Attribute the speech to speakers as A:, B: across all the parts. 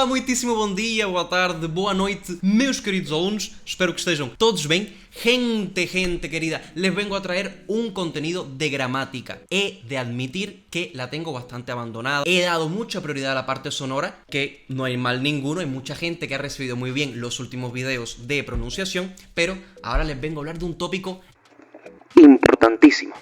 A: Olá, muitíssimo bom dia, boa tarde, boa noite, meus queridos alunos. Espero que estejam todos bien. Gente querida, les vengo a traer un contenido de gramática. He de admitir que la tengo bastante abandonada. He dado mucha prioridad a la parte sonora, que no hay mal ninguno. Hay mucha gente que ha recibido muy bien los últimos videos de pronunciación, pero ahora les vengo a hablar de un tópico importantísimo,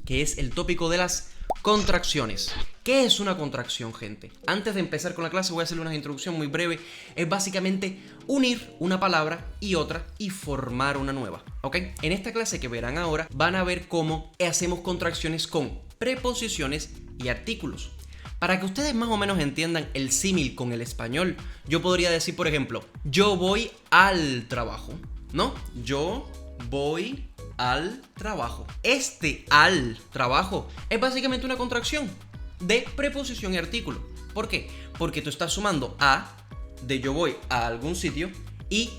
A: que es el tópico de las contracciones. ¿Qué es una contracción, gente? Antes de empezar con la clase voy a hacerle una introducción muy breve. Es básicamente unir una palabra y otra y formar una nueva, ¿ok? En esta clase que verán ahora van a ver cómo hacemos contracciones con preposiciones y artículos. Para que ustedes más o menos entiendan el símil con el español, yo podría decir, por ejemplo, yo voy al trabajo, ¿no? Yo voy al trabajo. Este al trabajo es básicamente una contracción de preposición y artículo. ¿Por qué? Porque tú estás sumando a de yo voy a algún sitio y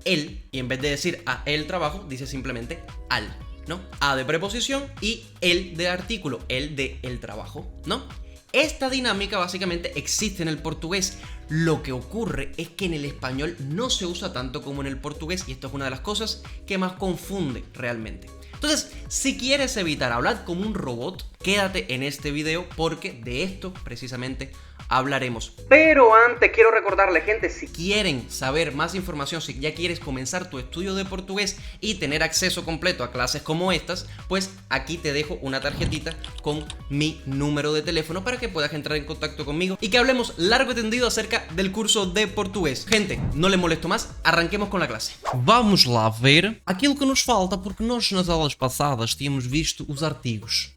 A: el, y en vez de decir a el trabajo, dice simplemente al, ¿no? A de preposición y el de artículo, el de el trabajo, ¿no? Esta dinámica básicamente existe en el portugués. Lo que ocurre es que en el español no se usa tanto como en el portugués y esto es una de las cosas que más confunde realmente. Entonces, si quieres evitar hablar como un robot, quédate en este video porque de esto precisamente hablaremos. Pero antes quiero recordarle, gente, si quieren saber más información, si ya quieres comenzar tu estudio de portugués y tener acceso completo a clases como estas, pues aquí te dejo una tarjetita con mi número de teléfono para que puedas entrar en contacto conmigo y que hablemos largo y tendido acerca del curso de portugués. Gente, no les molesto más, arranquemos con la clase. Vamos lá ver aquilo que nos falta, porque nós nas aulas passadas tínhamos visto os artigos.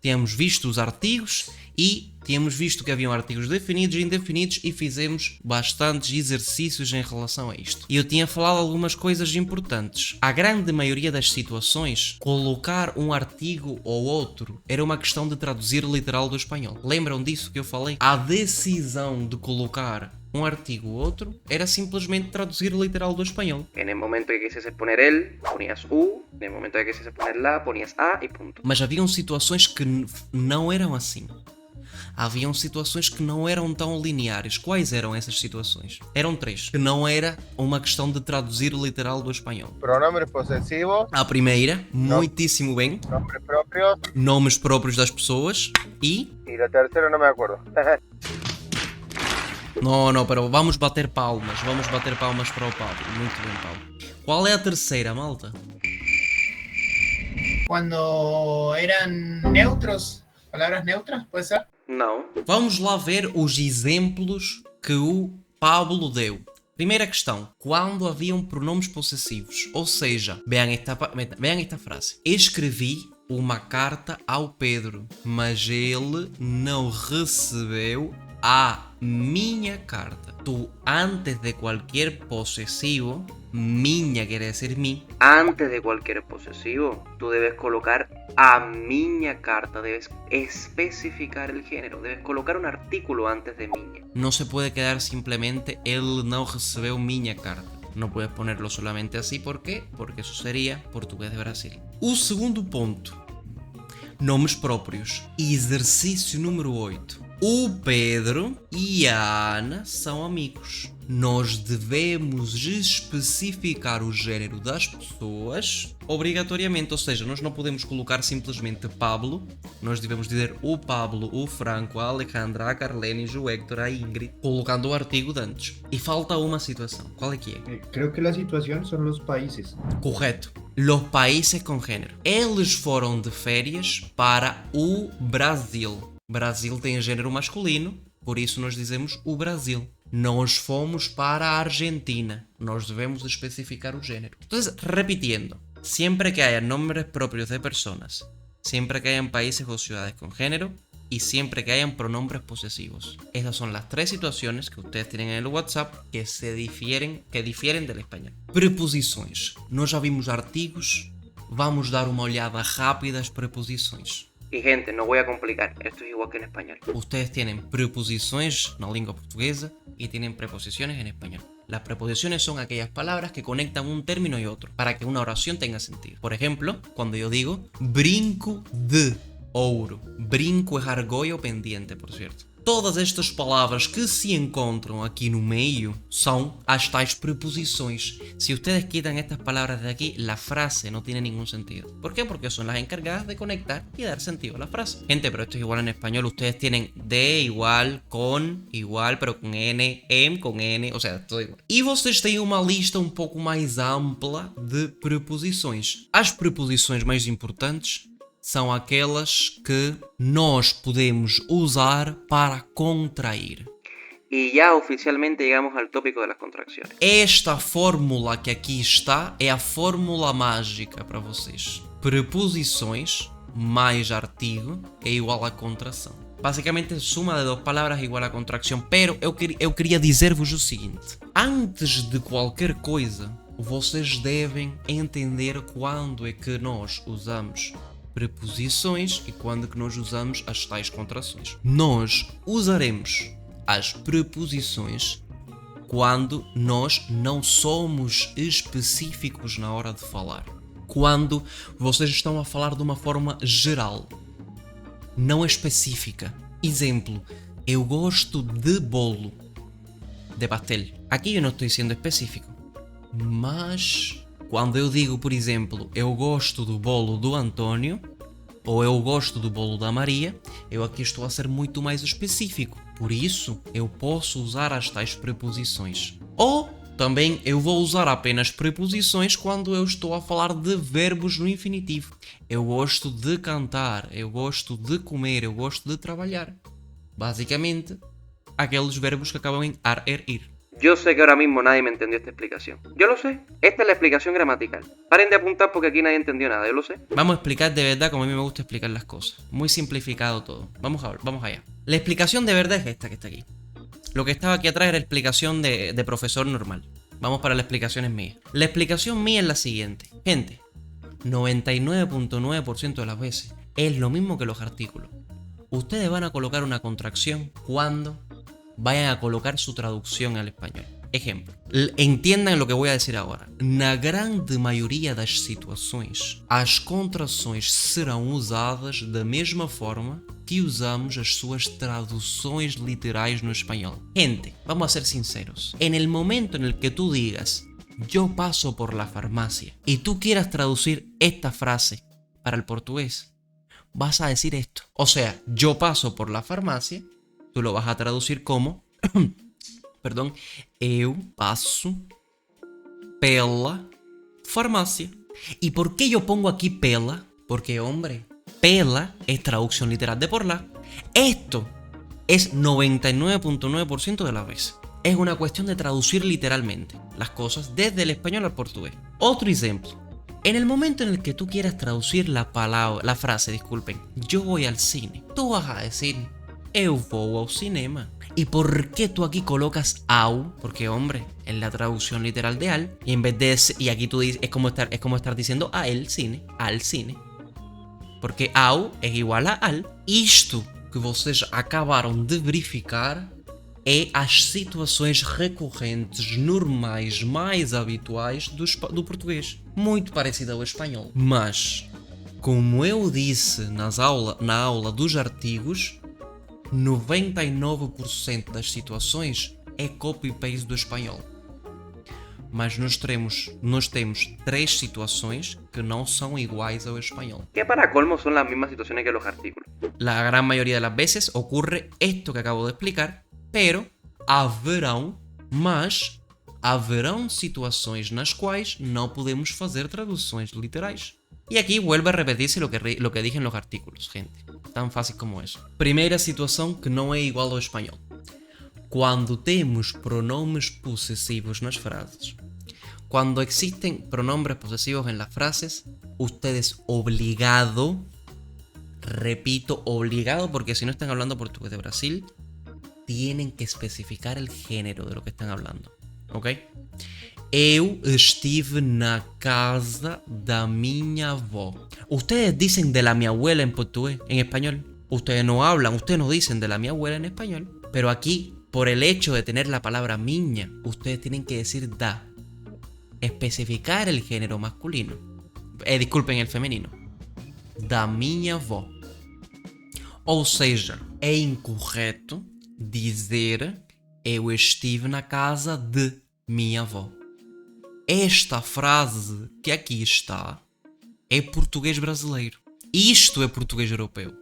A: E tínhamos visto que haviam artigos definidos e indefinidos e fizemos bastantes exercícios em relação a isto. E eu tinha falado algumas coisas importantes. A grande maioria das situações, colocar um artigo ou outro era uma questão de traduzir literal do espanhol. Lembram disso que eu falei? A decisão de colocar um artigo ou outro era simplesmente traduzir literal do espanhol. En el momento que quisieses poner el, ponías u, en el momento que quisieses poner la, ponías a e ponto. Mas haviam situações que não eram assim. Haviam situações que não eram tão lineares. Quais eram essas situações? Eram três. Que não era uma questão de traduzir literal do espanhol.
B: Pronombres posesivos.
A: A primeira, muitíssimo bem.
B: Nombres propios.
A: Nomes próprios das pessoas. E
B: la tercera no me acuerdo.
A: Não, pero vamos bater palmas. Vamos bater palmas para o Pablo. Muito bem, Pablo. Qual é a terceira, malta?
C: Cuando eran neutros, palabras neutras, ¿puede ser?
A: Não. Vamos lá ver os exemplos que o Pablo deu. Primeira questão, quando haviam pronomes possessivos, ou seja, vean esta frase. Escrevi uma carta ao Pedro, mas ele não recebeu a minha carta. Tú, antes de cualquier posesivo, miña quiere decir mi. Antes de cualquier posesivo, tú debes colocar a miña carta. Debes especificar el género. Debes colocar un artículo antes de miña. No se puede quedar simplemente ele não recebeu miña carta. No puedes ponerlo solamente así. ¿Por qué? Porque eso sería portugués de Brasil. O segundo ponto. Nomes próprios. Exercício número 8. O Pedro e a Ana são amigos. Nós devemos especificar o género das pessoas obrigatoriamente, ou seja, nós não podemos colocar simplesmente Pablo, nós devemos dizer o Pablo, o Franco, a Alejandra, a Carlenis, o Héctor, a Ingrid, colocando o artigo de antes. E falta uma situação, qual é que é?
D: Creo que la situación son los países.
A: Correto. Los países com género. Eles foram de férias para o Brasil. Brasil tem gênero masculino, por isso nós dizemos o Brasil. Nós fomos para a Argentina. Nós devemos especificar o género. Então, repitiendo, siempre que haya nombres propios de personas, siempre que hayan países o ciudades con género y siempre que hayan pronombres posesivos. Esas son las tres situaciones que ustedes tienen en el WhatsApp que difieren del español. Preposições. Nós já vimos artigos, vamos dar uma olhada rápida às preposições. Y gente, no voy a complicar, esto es igual que en español. Ustedes tienen preposiciones en la lengua portuguesa y tienen preposiciones en español. Las preposiciones son aquellas palabras que conectan un término y otro para que una oración tenga sentido. Por ejemplo, cuando yo digo brinco de ouro. Brinco es argolla o pendiente, por cierto. Todas estas palavras que se encontram aqui no meio são as tais preposições. Si ustedes quitan estas palabras de aquí, la frase no tiene ningún sentido. ¿Por qué? Porque son las encargadas de conectar y dar sentido a la frase. Gente, pero esto es igual en español. Ustedes tienen de igual, con igual, pero com N, com N, ou seja, tudo igual. E vocês têm uma lista um pouco mais ampla de preposições. As preposições mais importantes são aquelas que nós podemos usar para contrair.
E: Y ya oficialmente llegamos al tópico de las contracciones.
A: Esta fórmula que aqui está é a fórmula mágica para vocês. Preposições mais artigo é igual a contração. Basicamente, suma de duas palavras é igual a contracção. Pero eu queria dizer-vos o seguinte. Antes de qualquer coisa, vocês devem entender quando é que nós usamos preposições e quando que nós usamos as tais contrações. Nós usaremos as preposições quando nós não somos específicos na hora de falar. Quando vocês estão a falar de uma forma geral, não específica. Exemplo, eu gosto de bolo, de pastel. Aqui eu não estou sendo específico. Mas quando eu digo, por exemplo, eu gosto do bolo do António, ou eu gosto do bolo da Maria, eu aqui estou a ser muito mais específico. Por isso, eu posso usar as tais preposições. Ou também eu vou usar apenas preposições quando eu estou a falar de verbos no infinitivo. Eu gosto de cantar, eu gosto de comer, eu gosto de trabalhar. Basicamente, aqueles verbos que acabam em ar, ir.
E: Yo sé que ahora mismo nadie me entendió esta explicación. Yo lo sé. Esta es la explicación gramatical. Paren de apuntar porque aquí nadie entendió nada, yo lo sé.
A: Vamos a explicar de verdad como a mí me gusta explicar las cosas. Muy simplificado todo. Vamos allá. La explicación de verdad es esta que está aquí. Lo que estaba aquí atrás era explicación de profesor normal. Vamos para las explicaciones mías. La explicación mía es la siguiente. Gente, 99.9% de las veces es lo mismo que los artículos. Ustedes van a colocar una contracción cuando vayan a colocar su traducción al español. Ejemplo, entendam lo que voy a decir agora. Na grande maioria das situações, as contrações serão usadas da mesma forma que usamos as suas traduções literais no espanhol. Gente, vamos a ser sinceros. En el momento en el que tú digas yo paso por la farmacia y tú quieras traducir esta frase para el portugués, vas a decir esto. O sea, yo paso por la farmacia, tú lo vas a traducir como perdão, eu passo pela farmácia. ¿Y por qué yo pongo aquí pela? Porque, hombre, pela es traducción literal de por la. Esto es 99.9% de las veces. Es una cuestión de traducir literalmente las cosas desde el español al portugués. Otro ejemplo. En el momento en el que tú quieras traducir la frase, yo voy al cine, tú vas a decir eu vou ao cinema. ¿Y por qué tú aquí colocas au? Porque, hombre, es la traducción literal de al. Y en vez de y aquí tú dices, es como estar diciendo a el cine, al cine. Porque au é igual a al. Isto que vocês acabaram de verificar é as situações recorrentes, normais, mais habituais do português. Muito parecido ao espanhol. Mas, como eu disse na aula dos artigos, 99% das situações é copy-paste do espanhol. Mas nós temos 3 situações que não são iguais ao espanhol.
E: Que para colmo son las mismas situaciones que los artículos.
A: La gran mayoría de las veces ocurre esto que acabo de explicar, pero haverão situações nas quais não podemos fazer traduções literais. Y aquí vuelve a repetirse lo que dije en los artículos, gente. Tan fácil como eso. Primeira situação que não é igual ao espanhol. Quando temos pronombres posesivos nas frases. Cuando existen pronombres posesivos en las frases, ustedes obligado, repito, obligado, porque si no están hablando portugués de Brasil, tienen que especificar el género de lo que están hablando. ¿Ok? Eu estive na casa da minha avó. Ustedes dicen de la mi abuela en portugués, en español. Ustedes no dicen de la mi abuela en español. Pero aquí, por el hecho de tener la palabra miña, ustedes tienen que decir da. Especificar el género masculino. Disculpen, el femenino. Da minha avó. Ou seja, é incorreto dizer eu estive na casa de minha avó. Esta frase que aqui está é português brasileiro. Isto é português europeu.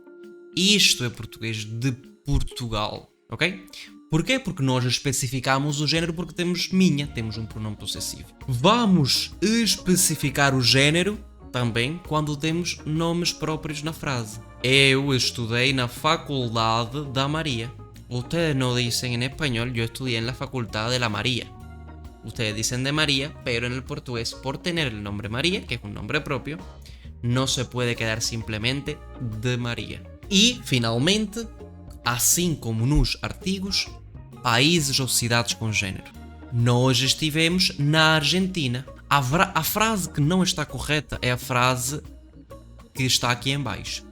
A: Isto é português de Portugal, ok? Porquê? Porque nós especificamos o género porque temos minha, temos um pronome possessivo. Vamos especificar o género também quando temos nomes próprios na frase. Eu estudei na faculdade da Maria. Ustedes no dicen en español, yo estudié en la facultad de la María. Ustedes dicen de María, pero en el portugués, por tener el nombre María, que es un nombre propio, no se puede quedar simplemente de María. E, finalmente, assim como nos artigos, países ou cidades com género. Nós estivemos na Argentina. A frase que não está correta é a frase que está aqui em baixo.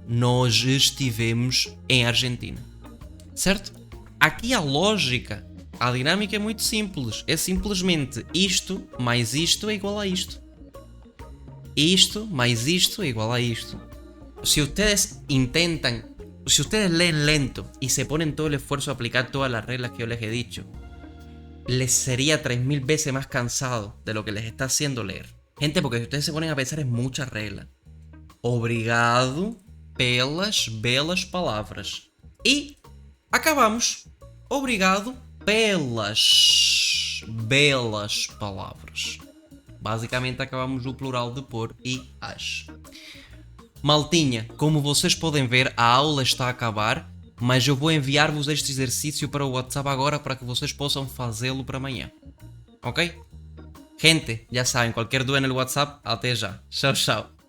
A: Nós estivemos em Argentina. Certo? Aqui a lógica, a dinâmica é muito simples. É simplesmente isto mais isto é igual a isto. Isto mais isto é igual a isto. Si ustedes leen lento y se ponen todo el esfuerzo a aplicar todas las reglas que yo les he dicho, les sería 3000 veces más cansado de lo que les está haciendo leer. Gente, porque si ustedes se ponen a pensar en muchas reglas. Obrigado pelas belas palavras. E acabamos. Obrigado pelas belas palavras. Basicamente acabamos o plural de por e as. Maltinha, como vocês podem ver, a aula está a acabar, mas eu vou enviar-vos este exercício para o WhatsApp agora para que vocês possam fazê-lo para amanhã. Ok? Gente, já sabem, qualquer dúvida no WhatsApp, até já. Tchau, tchau.